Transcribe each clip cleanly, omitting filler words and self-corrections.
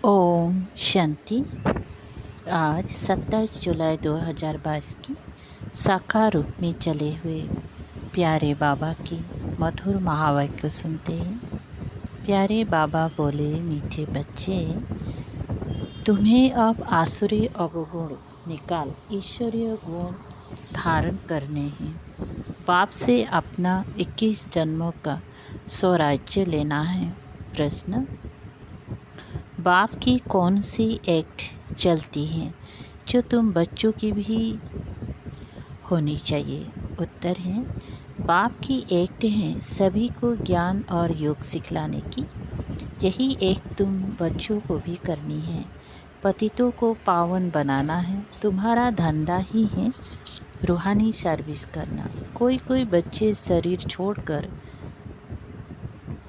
ओम शांति। आज 27 जुलाई 2022 की साकार रूप में चले हुए प्यारे बाबा की मधुर महावाक्य सुनते हैं। प्यारे बाबा बोले, मीठे बच्चे, तुम्हें अब आसुरी अवगुण निकाल ईश्वरीय गुण धारण करने हैं। बाप से अपना 21 जन्मों का स्वराज्य लेना है। प्रश्न, बाप की कौन सी एक्ट चलती है जो तुम बच्चों की भी होनी चाहिए? उत्तर है, बाप की एक्ट है सभी को ज्ञान और योग सिखलाने की। यही एक्ट तुम बच्चों को भी करनी है। पतितों को पावन बनाना है। तुम्हारा धंधा ही है रूहानी सर्विस करना। कोई बच्चे शरीर छोड़कर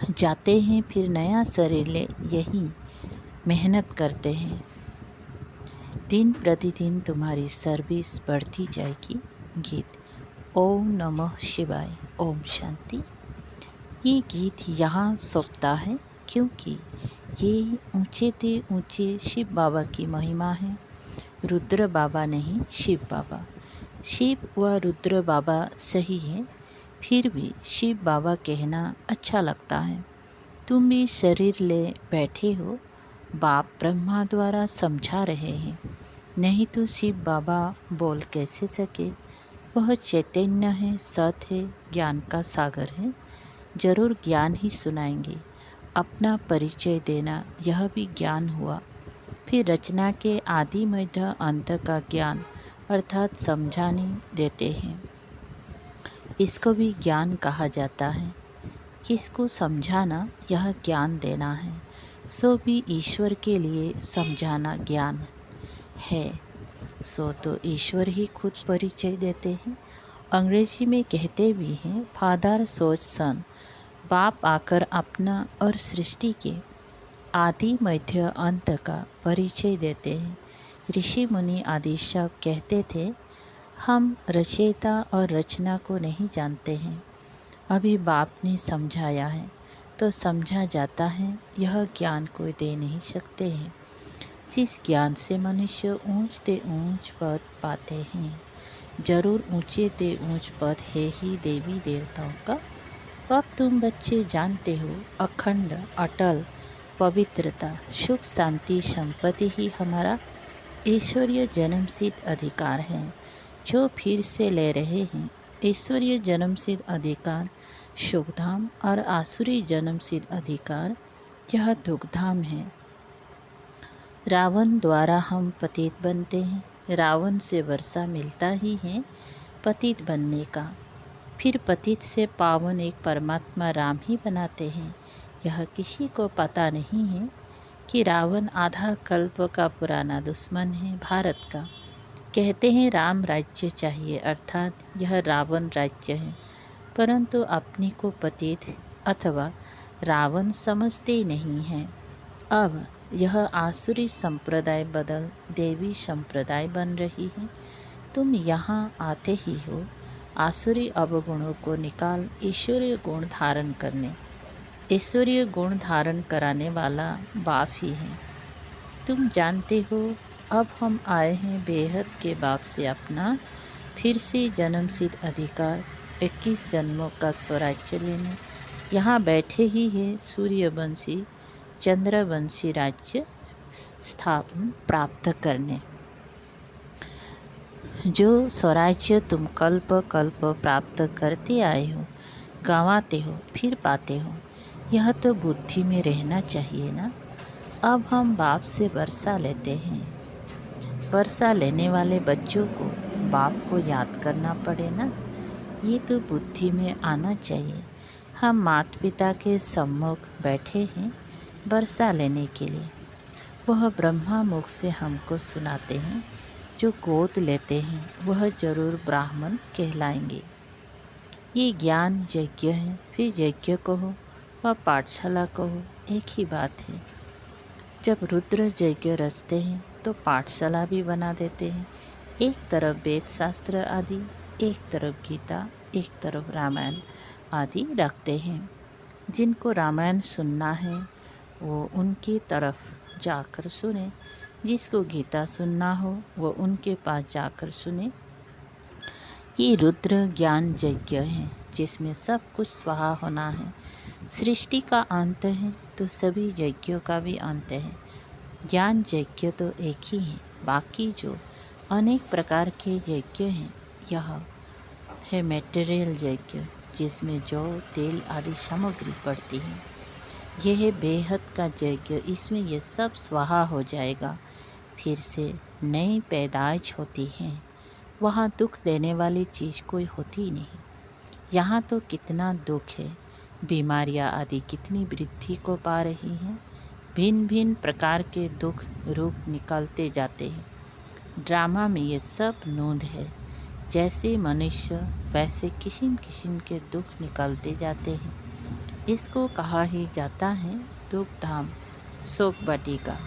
जाते हैं, फिर नया शरीर ले यही मेहनत करते हैं। दिन प्रतिदिन तुम्हारी सर्विस बढ़ती जाएगी। गीत ओम नमः शिवाय, ओम शांति। ये गीत यहाँ सौंपता है क्योंकि ये ऊंचे ते ऊंचे शिव बाबा की महिमा है। रुद्र बाबा नहीं, शिव बाबा। शिव व रुद्र बाबा सही है, फिर भी शिव बाबा कहना अच्छा लगता है। तुम भी शरीर ले बैठे हो, बाप ब्रह्मा द्वारा समझा रहे हैं, नहीं तो शिव बाबा बोल कैसे सके? वह चैतन्य है, सत है, ज्ञान का सागर है। जरूर ज्ञान ही सुनाएंगे। अपना परिचय देना यह भी ज्ञान हुआ। फिर रचना के आदि मध्य अंत का ज्ञान अर्थात समझाने देते हैं। इसको भी ज्ञान कहा जाता है। किसको समझाना यह ज्ञान देना है, सो भी ईश्वर के लिए समझाना ज्ञान है। सो तो ईश्वर ही खुद परिचय देते हैं। अंग्रेजी में कहते भी हैं, फादर सोच सन। बाप आकर अपना और सृष्टि के आदि मध्य अंत का परिचय देते हैं। ऋषि मुनि आदि सब कहते थे, हम रचयिता और रचना को नहीं जानते हैं। अभी बाप ने समझाया है तो समझा जाता है। यह ज्ञान कोई दे नहीं सकते हैं। जिस ज्ञान से मनुष्य ऊंच ते ऊंच पद पाते हैं, जरूर ऊंचे ते ऊंच पद है ही देवी देवताओं का। अब तुम बच्चे जानते हो, अखंड अटल पवित्रता सुख शांति संपत्ति ही हमारा ईश्वरीय जन्मसिद्ध अधिकार है, जो फिर से ले रहे हैं। ईश्वरीय जन्मसिद्ध अधिकार सुखधाम और आसुरी जन्मसिद्ध अधिकार यह दुखधाम है। रावण द्वारा हम पतित बनते हैं। रावण से वर्षा मिलता ही है पतित बनने का। फिर पतित से पावन एक परमात्मा राम ही बनाते हैं। यह किसी को पता नहीं है कि रावण आधा कल्प का पुराना दुश्मन है भारत का। कहते हैं राम राज्य चाहिए, अर्थात यह रावण राज्य है, परंतु अपने को पतित अथवा रावण समझते नहीं हैं। अब यह आसुरी संप्रदाय बदल देवी संप्रदाय बन रही है। तुम यहाँ आते ही हो आसुरी अवगुणों को निकाल ईश्वरीय गुण धारण करने। ईश्वरीय गुण धारण कराने वाला बाप ही है। तुम जानते हो, अब हम आए हैं बेहद के बाप से अपना फिर से जन्मसिद्ध अधिकार 21 जन्मों का स्वराज्य लेने। यहाँ बैठे ही है सूर्यवंशी चंद्रवंशी राज्य स्थापन प्राप्त करने। जो स्वराज्य तुम कल्प कल्प प्राप्त करते आए हो, गंवाते हो, फिर पाते हो, यह तो बुद्धि में रहना चाहिए ना। अब हम बाप से वर्षा लेते हैं। वर्षा लेने वाले बच्चों को बाप को याद करना पड़े ना। ये तो बुद्धि में आना चाहिए। हम माता पिता के सम्मुख बैठे हैं वर्षा लेने के लिए। वह ब्रह्मा मुख से हमको सुनाते हैं। जो गोद लेते हैं वह जरूर ब्राह्मण कहलाएंगे। ये ज्ञान यज्ञ है, फिर यज्ञ कहो व पाठशाला कहो, एक ही बात है। जब रुद्र यज्ञ रचते हैं तो पाठशाला भी बना देते हैं। एक तरफ वेद शास्त्र आदि, एक तरफ गीता, एक तरफ रामायण आदि रखते हैं। जिनको रामायण सुनना है वो उनकी तरफ जाकर सुने। जिसको गीता सुनना हो वो उनके पास जाकर सुने। ये रुद्र ज्ञान यज्ञ है जिसमें सब कुछ स्वाहा होना है। सृष्टि का अंत है तो सभी यज्ञों का भी अंत है। ज्ञान यज्ञ तो एक ही है, बाकी जो अनेक प्रकार के यज्ञ हैं यह है मटेरियल यज्ञ, जिसमें जौ तेल आदि सामग्री पड़ती है। यह है बेहद का यज्ञ, इसमें यह सब स्वाहा हो जाएगा, फिर से नई पैदाइश होती है। वहाँ दुख देने वाली चीज़ कोई होती नहीं। यहाँ तो कितना दुख है, बीमारियाँ आदि कितनी वृद्धि को पा रही हैं। भिन्न भिन्न प्रकार के दुख रूप निकलते जाते हैं। ड्रामा में ये सब नोंद है। जैसे मनुष्य वैसे किस्म किस्म के दुख निकलते जाते हैं। इसको कहा ही जाता है दुख धाम शोक वाटिका।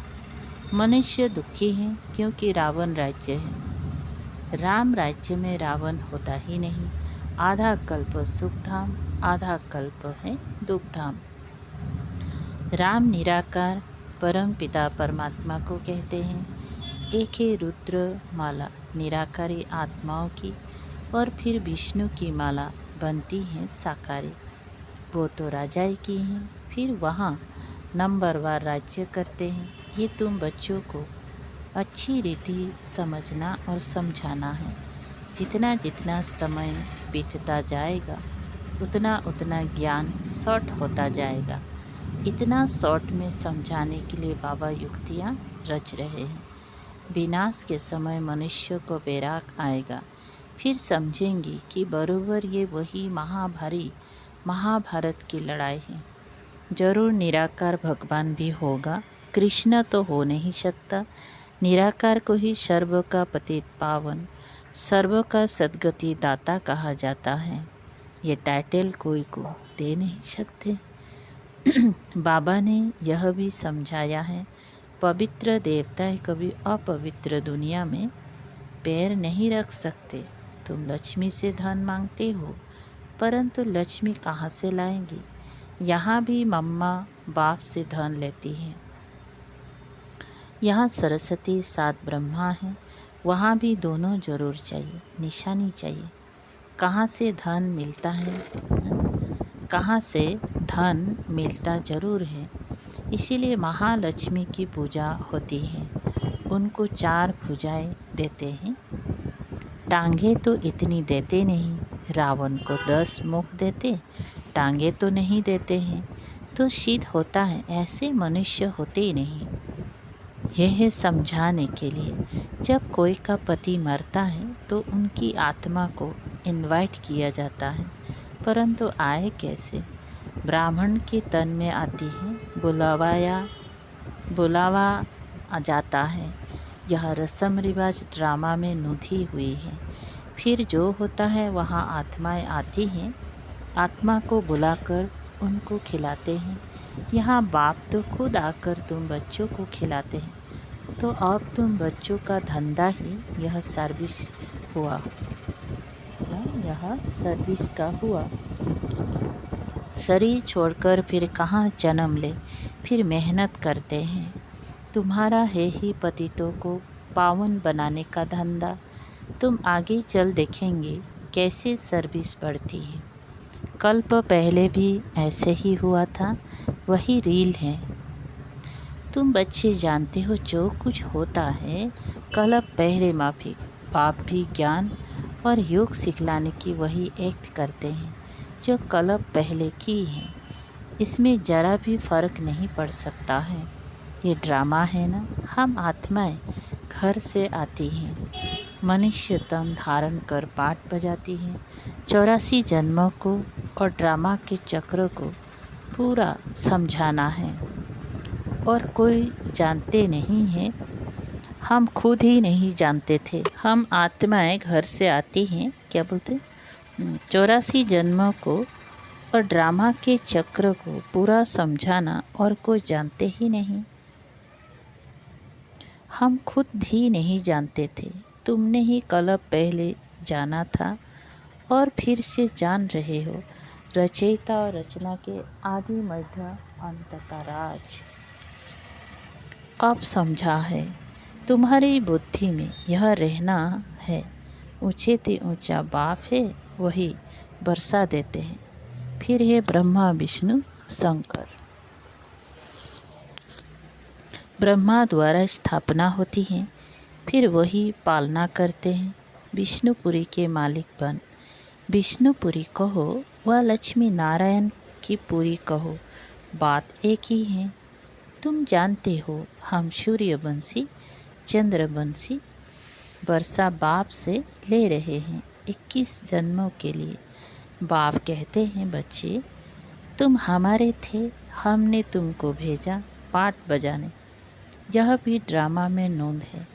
मनुष्य दुखी हैं क्योंकि रावण राज्य है। राम राज्य में रावण होता ही नहीं। आधा कल्प सुख धाम, आधा कल्प है दुख धाम। राम निराकार परम पिता परमात्मा को कहते हैं। एक है रुद्र माला निराकारी आत्माओं की, और फिर विष्णु की माला बनती है साकारी। वो तो राजाई की हैं, फिर वहाँ नंबरवार राज्य करते हैं। ये तुम बच्चों को अच्छी रीति समझना और समझाना है। जितना जितना समय बीतता जाएगा उतना उतना ज्ञान शॉर्ट होता जाएगा। इतना शॉर्ट में समझाने के लिए बाबा युक्तियाँ रच रहे हैं। विनाश के समय मनुष्य को बैराग आएगा, फिर समझेंगे कि बरोबर ये वही महाभारत की लड़ाई है। जरूर निराकार भगवान भी होगा, कृष्ण तो हो नहीं सकता। निराकार को ही सर्व का पतित पावन, सर्व का सद्गति दाता कहा जाता है। ये टाइटल कोई को दे नहीं सकते। बाबा ने यह भी समझाया है, पवित्र देवता कभी अपवित्र दुनिया में पैर नहीं रख सकते। तुम लक्ष्मी से धन मांगते हो, परंतु लक्ष्मी कहाँ से लाएंगी? यहाँ भी मम्मा बाप से धन लेती है। यहाँ सरस्वती सात ब्रह्मा है, वहाँ भी दोनों जरूर चाहिए, निशानी चाहिए। कहाँ से धन मिलता है? कहाँ से धन मिलता जरूर है। इसीलिए महालक्ष्मी की पूजा होती है। उनको 4 भुजाएं देते हैं। टांगे तो इतनी देते नहीं। रावण को 10 मुख देते, टांगे तो नहीं देते हैं। तो सिद्ध होता है ऐसे मनुष्य होते ही नहीं। यह है समझाने के लिए, जब कोई का पति मरता है तो उनकी आत्मा को इनवाइट किया जाता है, परंतु आए कैसे? ब्राह्मण के तन में आती है, बुलावा आ जाता है। यह रस्म रिवाज ड्रामा में नोधी हुई है। फिर जो होता है वहाँ आत्माएं आती हैं, आत्मा को बुलाकर उनको खिलाते हैं। यहाँ बाप तो खुद आकर तुम बच्चों को खिलाते हैं। तो अब तुम बच्चों का धंधा ही यह सर्विस हुआ, यह सर्विस का हुआ। शरीर छोड़कर फिर कहाँ जन्म ले, फिर मेहनत करते हैं। तुम्हारा है ही पतितों को पावन बनाने का धंधा। तुम आगे चल देखेंगे कैसे सर्विस बढ़ती है। कल्प पहले भी ऐसे ही हुआ था, वही रील है। तुम बच्चे जानते हो जो कुछ होता है, कल्प पहले माफी बाप भी ज्ञान और योग सिखलाने की वही एक्ट करते हैं जो कल्प पहले की है। इसमें जरा भी फर्क नहीं पड़ सकता है। ये ड्रामा है ना। हम आत्माएं घर से आती हैं, मनुष्य तन धारण कर पाठ बजाती हैं। 84 जन्मों को और ड्रामा के चक्र को पूरा समझाना है, और कोई जानते नहीं है। हम खुद ही नहीं जानते थे। हम आत्माएं घर से आती हैं, क्या बोलते, 84 जन्मों को और ड्रामा के चक्र को पूरा समझाना, और कोई जानते ही नहीं। हम खुद ही नहीं जानते थे। तुमने ही कल्प पहले जाना था और फिर से जान रहे हो। रचयिता और रचना के आदि मध्य अंत का राज। अब समझा है, तुम्हारी बुद्धि में यह रहना है, ऊंचे ते ऊंचा बाप है, वही बरसा देते हैं। फिर है ब्रह्मा विष्णु शंकर। ब्रह्मा द्वारा स्थापना होती है, फिर वही पालना करते हैं। विष्णुपुरी के मालिक बन, विष्णुपुरी कहो व लक्ष्मी नारायण की पुरी कहो, बात एक ही है। तुम जानते हो हम सूर्यवंशी चंद्रवंशी वर्षा बाप से ले रहे हैं 21 जन्मों के लिए। बाप कहते हैं, बच्चे तुम हमारे थे, हमने तुमको भेजा पाठ बजाने। यह भी ड्रामा में नोंद है,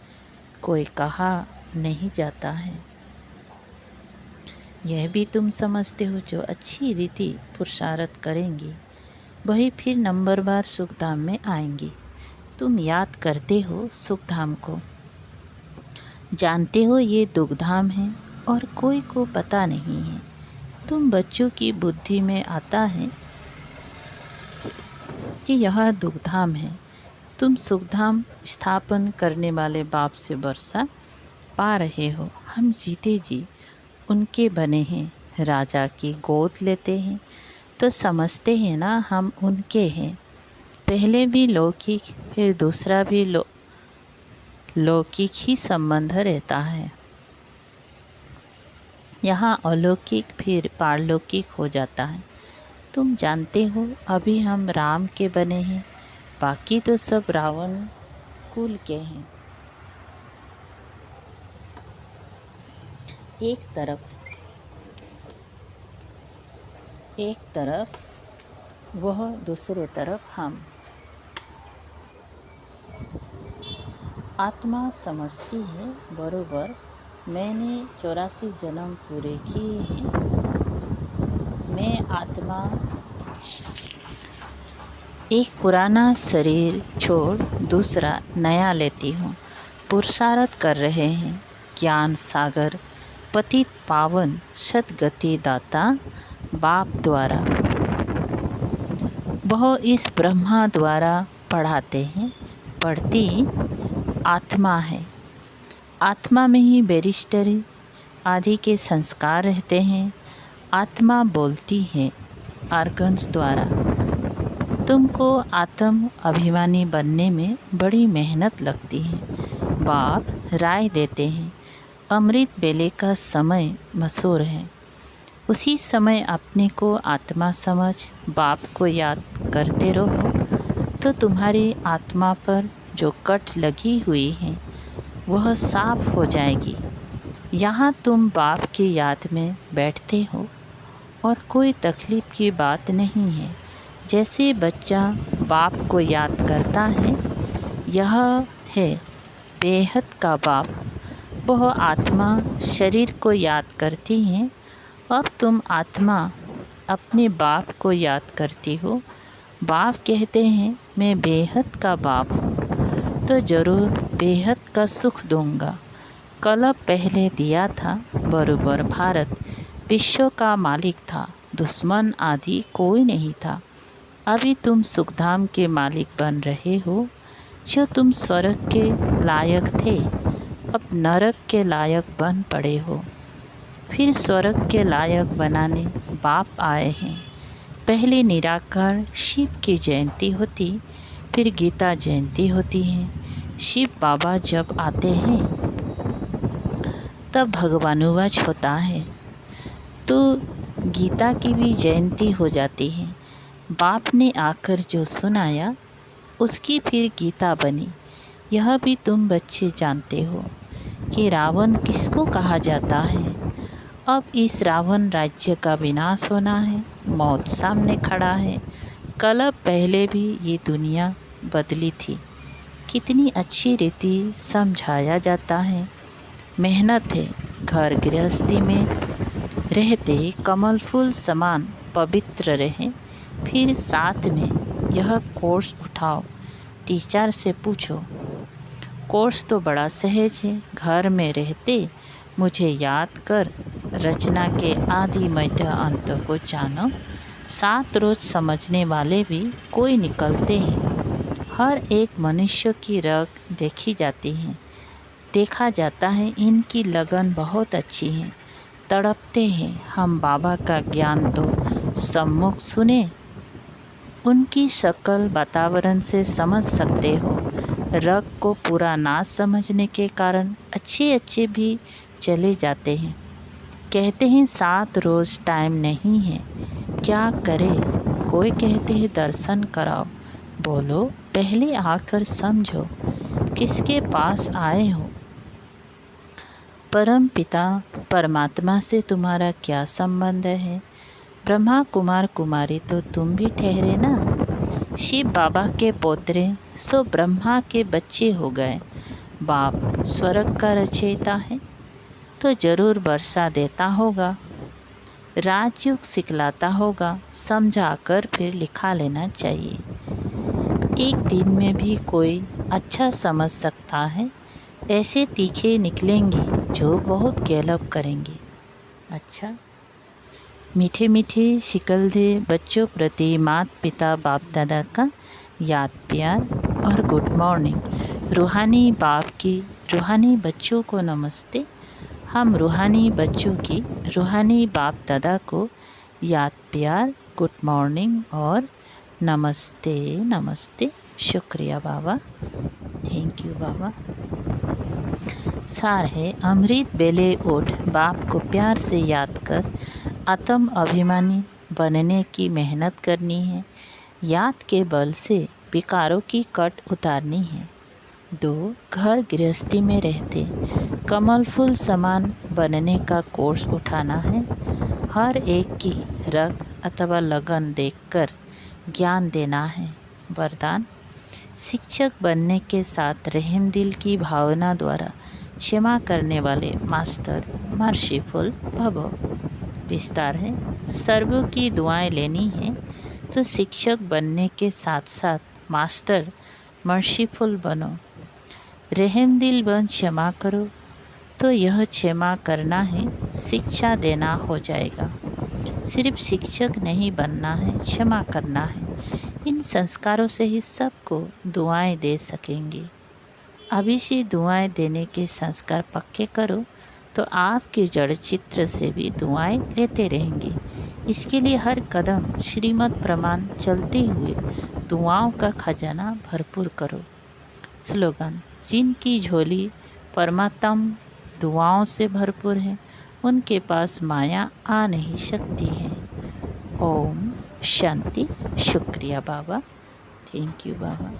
कोई कहा नहीं जाता है। यह भी तुम समझते हो, जो अच्छी रीति पुरुषार्थ करेंगे वही फिर नंबरवार सुखधाम में आएंगे। तुम याद करते हो सुखधाम को, जानते हो ये दुखधाम है और कोई को पता नहीं है। तुम बच्चों की बुद्धि में आता है कि यह दुखधाम है। तुम सुखधाम स्थापन करने वाले बाप से वर्षा पा रहे हो। हम जीते जी उनके बने हैं, राजा की गोद लेते हैं तो समझते हैं ना हम उनके हैं। पहले भी लौकिक फिर दूसरा भी लौकिक ही संबंध रहता है। यहाँ अलौकिक फिर पारलौकिक हो जाता है। तुम जानते हो अभी हम राम के बने हैं, बाकी तो सब रावण कुल के हैं। एक तरफ वह, दूसरे तरफ हम। आत्मा समझती है बरोबर मैंने 84 जन्म पूरे किए हैं। मैं आत्मा एक पुराना शरीर छोड़ दूसरा नया लेती हूँ। पुरुषार्थ कर रहे हैं, ज्ञान सागर पतित पावन सद्गति दाता बाप द्वारा। वह इस ब्रह्मा द्वारा पढ़ाते हैं। पढ़ती आत्मा है। आत्मा में ही बैरिस्टरी आदि के संस्कार रहते हैं। आत्मा बोलती है आर्गन्स द्वारा। तुमको आत्म अभिमानी बनने में बड़ी मेहनत लगती है। बाप राय देते हैं, अमृत बेले का समय मशहूर है। उसी समय अपने को आत्मा समझ बाप को याद करते रहो तो तुम्हारी आत्मा पर जो कट लगी हुई है वह साफ हो जाएगी। यहाँ तुम बाप की याद में बैठते हो और कोई तकलीफ़ की बात नहीं है। जैसे बच्चा बाप को याद करता है, यह है बेहद का बाप। वह आत्मा शरीर को याद करती है। अब तुम आत्मा अपने बाप को याद करती हो। बाप कहते हैं, मैं बेहद का बाप हूँ तो ज़रूर बेहद का सुख दूंगा। कलप पहले दिया था, बरोबर भारत विश्व का मालिक था, दुश्मन आदि कोई नहीं था। अभी तुम सुखधाम के मालिक बन रहे हो। जो तुम स्वर्ग के लायक थे, अब नरक के लायक बन पड़े हो। फिर स्वर्ग के लायक बनाने बाप आए हैं। पहले निराकार शिव की जयंती होती, फिर गीता जयंती होती है। शिव बाबा जब आते हैं तब भगवानुवाच होता है, तो गीता की भी जयंती हो जाती है। बाप ने आकर जो सुनाया उसकी फिर गीता बनी। यह भी तुम बच्चे जानते हो कि रावण किसको कहा जाता है। अब इस रावण राज्य का विनाश होना है, मौत सामने खड़ा है। कल पहले भी ये दुनिया बदली थी। कितनी अच्छी रीति समझाया जाता है। मेहनत है, घर गृहस्थी में रहते कमल फूल समान पवित्र रहें। फिर साथ में यह कोर्स उठाओ, टीचर से पूछो। कोर्स तो बड़ा सहज है। घर में रहते मुझे याद कर, रचना के आदि मध्य अंत को जानो। 7 रोज समझने वाले भी कोई निकलते हैं। हर एक मनुष्य की रग देखी जाती है, देखा जाता है इनकी लगन बहुत अच्छी है, तड़पते हैं हम बाबा का ज्ञान तो सम्मुख सुने। उनकी शक्ल वातावरण से समझ सकते हो। रग को पूरा ना समझने के कारण अच्छे भी चले जाते हैं। कहते हैं 7 रोज़ टाइम नहीं है, क्या करे। कोई कहते हैं दर्शन कराओ, बोलो पहले आकर समझो किसके पास आए हो। परम पिता परमात्मा से तुम्हारा क्या संबंध है। ब्रह्मा कुमार कुमारी तो तुम भी ठहरे ना। शिव बाबा के पोतरे सो ब्रह्मा के बच्चे हो गए। बाप स्वर्ग का रचयिता है तो जरूर वर्षा देता होगा, राजयोग सिखलाता होगा, समझाकर फिर लिखा लेना चाहिए। एक दिन में भी कोई अच्छा समझ सकता है, ऐसे तीखे निकलेंगे जो बहुत गैलब करेंगे। अच्छा, मीठे मीठे शिकलदे बच्चों प्रति माता पिता बाप दादा का याद प्यार और गुड मॉर्निंग। रूहानी बाप की रूहानी बच्चों को नमस्ते। हम रूहानी बच्चों की रूहानी बाप दादा को याद प्यार, गुड मॉर्निंग और नमस्ते नमस्ते। शुक्रिया बाबा, थैंक यू बाबा। सार है, अमृत बेले उठ बाप को प्यार से याद कर आत्म अभिमानी बनने की मेहनत करनी है। याद के बल से विकारों की कट उतारनी है। 2, घर गृहस्थी में रहते कमल फूल समान बनने का कोर्स उठाना है। हर एक की रग अथवा लगन देखकर ज्ञान देना है। वरदान, शिक्षक बनने के साथ रहम दिल की भावना द्वारा क्षमा करने वाले मास्टर मर्सीफुल भव। विस्तार है, सर्वों की दुआएं लेनी है तो शिक्षक बनने के साथ साथ मास्टर मर्सीफुल बनो। रहम दिल बन क्षमा करो तो यह क्षमा करना है, शिक्षा देना हो जाएगा। सिर्फ शिक्षक नहीं बनना है, क्षमा करना है। इन संस्कारों से ही सबको दुआएं दे सकेंगे। अभी से दुआएं देने के संस्कार पक्के करो तो आपके जड़ चित्र से भी दुआएं लेते रहेंगे। इसके लिए हर कदम श्रीमद् प्रमाण चलते हुए दुआओं का खजाना भरपूर करो। स्लोगन, जिनकी झोली परमात्म दुआओं से भरपूर है उनके पास माया आ नहीं सकती है। ओम शांति। शुक्रिया बाबा, थैंक यू बाबा।